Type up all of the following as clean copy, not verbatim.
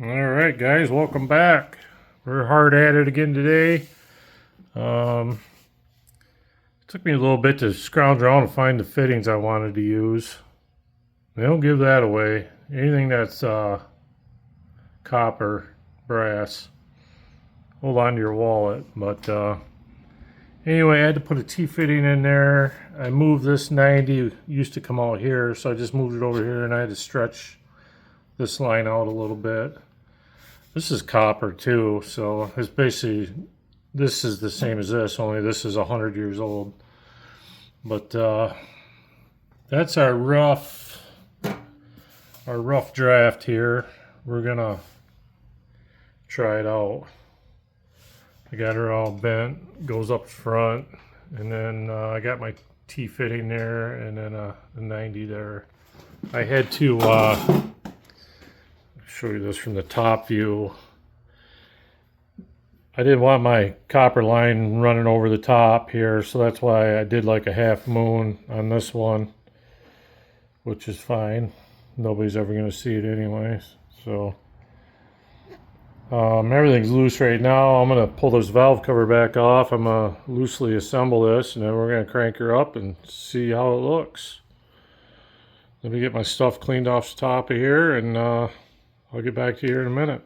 Alright guys, welcome back. We're hard at it again today. It took me a little bit to scrounge around and find the fittings I wanted to use. They don't give that away. Anything that's copper, brass, hold on to your wallet. But anyway, I had to put a T-fitting in there. I moved this 90, used to come out here, so I just moved it over here and I had to stretch this line out a little bit. This is copper too, so it's basically, this is the same as this, only this is 100 years old. But that's our rough draft here. We're gonna try it out. I got her all bent, goes up front, and then I got my T-fitting there, and then a 90 there. I had to show you this from the top view. I didn't want my copper line running over the top here, so that's why I did like a half moon on this one, which is fine. Nobody's ever going to see it anyways. So everything's loose right now. I'm going to pull this valve cover back off. I'm going to loosely assemble this, and then we're going to crank her up and see how it looks. Let me get my stuff cleaned off the top of here, and I'll get back to you in a minute.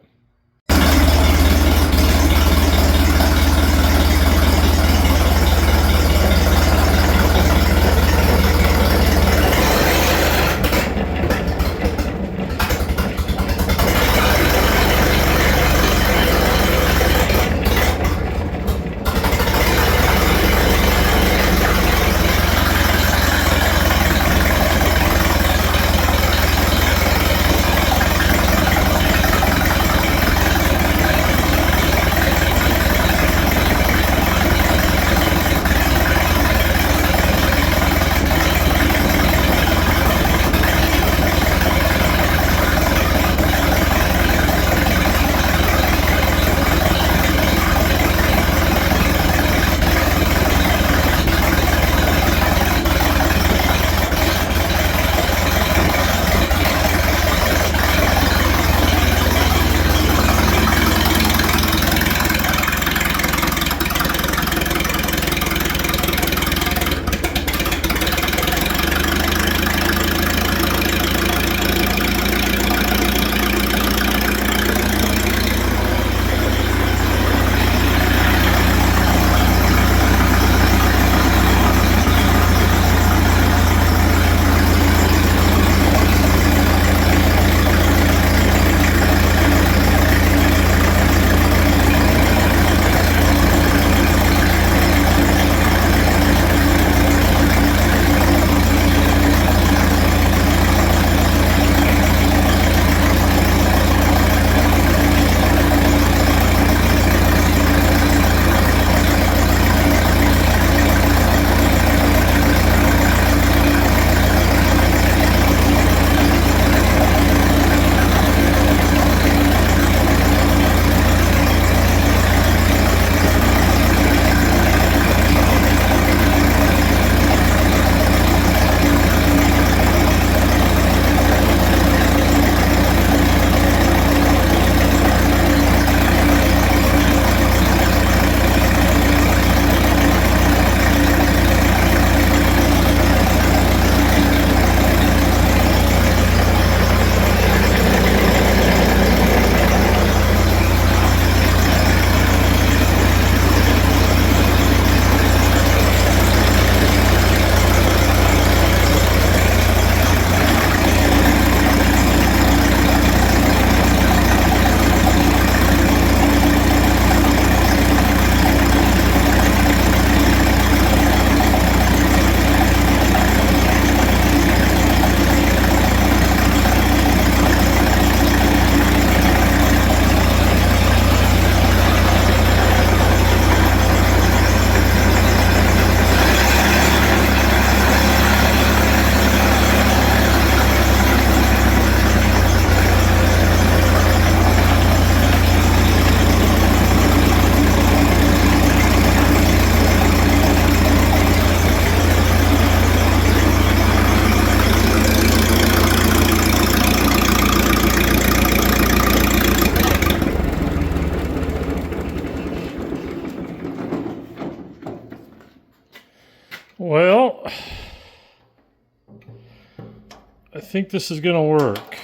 think this is gonna work.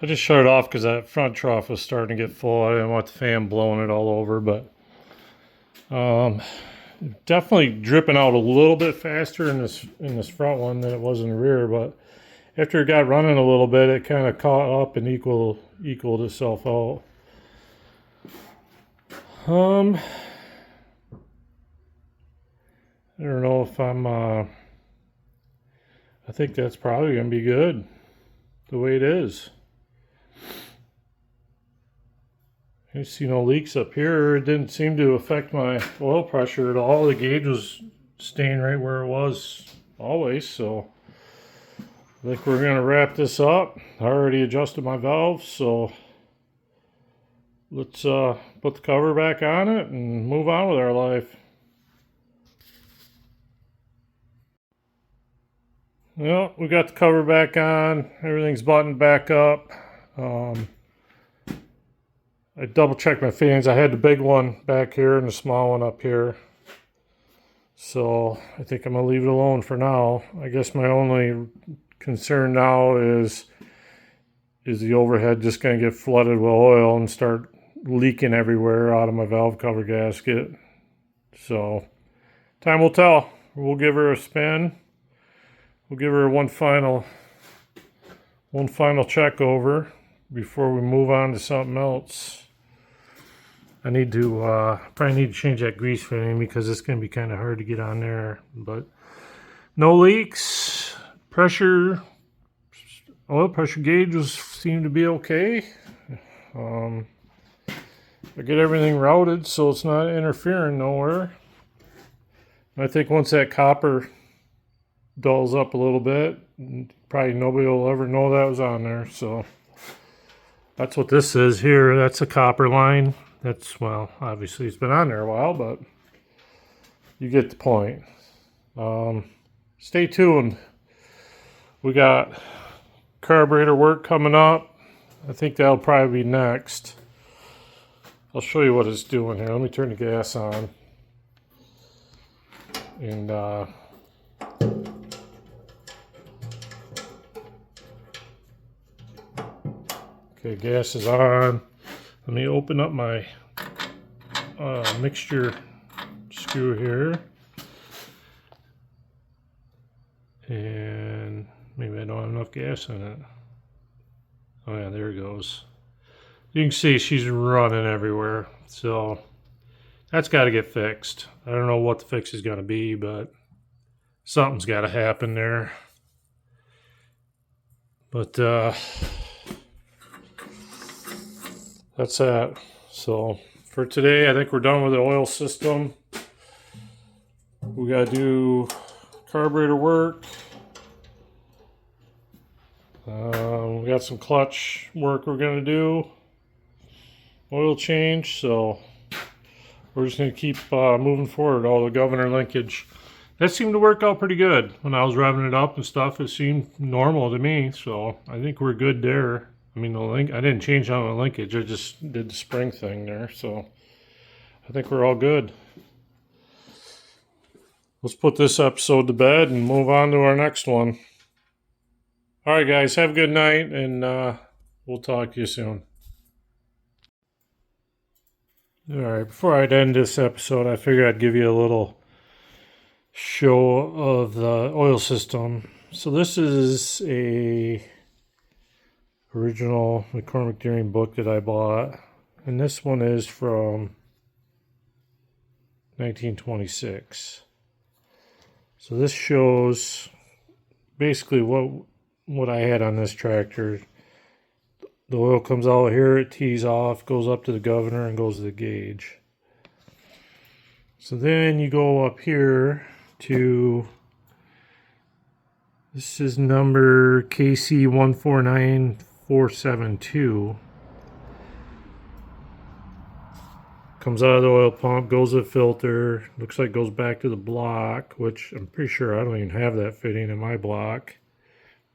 I just shut it off because that front trough was starting to get full. I didn't want the fan blowing it all over, but definitely dripping out a little bit faster in this front one than it was in the rear. But after it got running a little bit, it kind of caught up and equaled itself out. I don't know if I think that's probably gonna be good the way it is. I see no leaks up here. It didn't seem to affect my oil pressure at all. The gauge was staying right where it was always, so I think we're gonna wrap this up. I already adjusted my valve, so let's put the cover back on it and move on with our life. Well, we got the cover back on. Everything's buttoned back up. I double checked my fittings. I had the big one back here and the small one up here. So I think I'm going to leave it alone for now. I guess my only concern now is the overhead just going to get flooded with oil and start leaking everywhere out of my valve cover gasket. So time will tell. We'll give her a spin. We'll give her one final check over before we move on to something else. I need to probably need to change that grease fitting because it's going to be kind of hard to get on there. But no leaks. Oil pressure gauge seemed to be okay. I get everything routed so it's not interfering nowhere. I think once that copper dulls up a little bit, probably nobody will ever know that was on there. So that's what this is here. That's a copper line. That's, well, obviously it's been on there a while, but you get the point. Stay tuned. We got carburetor work coming up. I think that'll probably be next. I'll show you what it's doing here. Let me turn the gas on. And okay, gas is on. Let me open up my mixture screw here. And maybe I don't have enough gas in it. Oh yeah, there it goes. You can see she's running everywhere. So that's got to get fixed. I don't know what the fix is going to be, but something's got to happen there. But that's that. So for today, I think we're done with the oil system. We got to do carburetor work. We got some clutch work we're going to do. Oil change. So we're just going to keep moving forward. All the governor linkage. That seemed to work out pretty good. When I was revving it up and stuff, it seemed normal to me. So I think we're good there. I mean, I didn't change on the linkage. I just did the spring thing there. So I think we're all good. Let's put this episode to bed and move on to our next one. All right, guys. Have a good night, and we'll talk to you soon. All right. Before I'd end this episode, I figured I'd give you a little show of the oil system. So this is a original Mccormick Deering book that I bought, and this one is from 1926. So this shows basically what I had on this tractor. The oil comes out here, it tees off, goes up to the governor, and goes to the gauge. So then you go up here to, this is number KC149472. Comes out of the oil pump, goes to the filter, looks like it goes back to the block, which I'm pretty sure I don't even have that fitting in my block.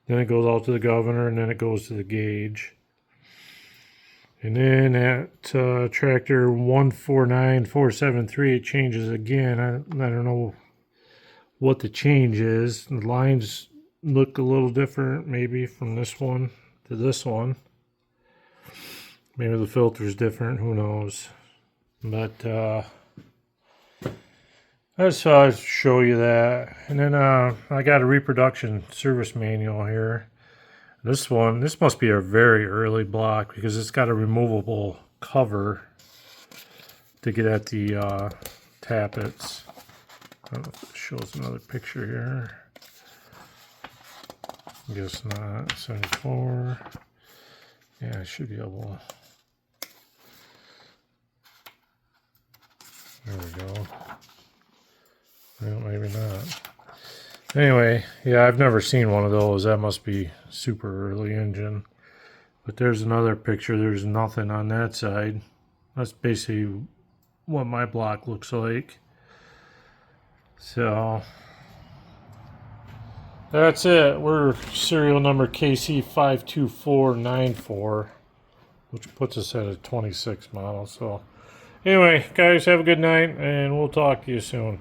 Then it goes out to the governor, and then it goes to the gauge. And then at tractor 149473, it changes again. I don't know what the change is. The lines look a little different maybe from this one to this one. Maybe the filter's different, who knows. But I just thought I'd show you that. And then I got a reproduction service manual here. This must be a very early block because it's got a removable cover to get at the tappets. I don't know if it shows another picture here. I guess not. 74. Yeah, I should be able to. There we go. Well, maybe not. Anyway, yeah, I've never seen one of those. That must be super early engine. But there's another picture. There's nothing on that side. That's basically what my block looks like. So that's it. We're serial number KC52494, which puts us at a 26 model. So anyway, guys, have a good night, and we'll talk to you soon.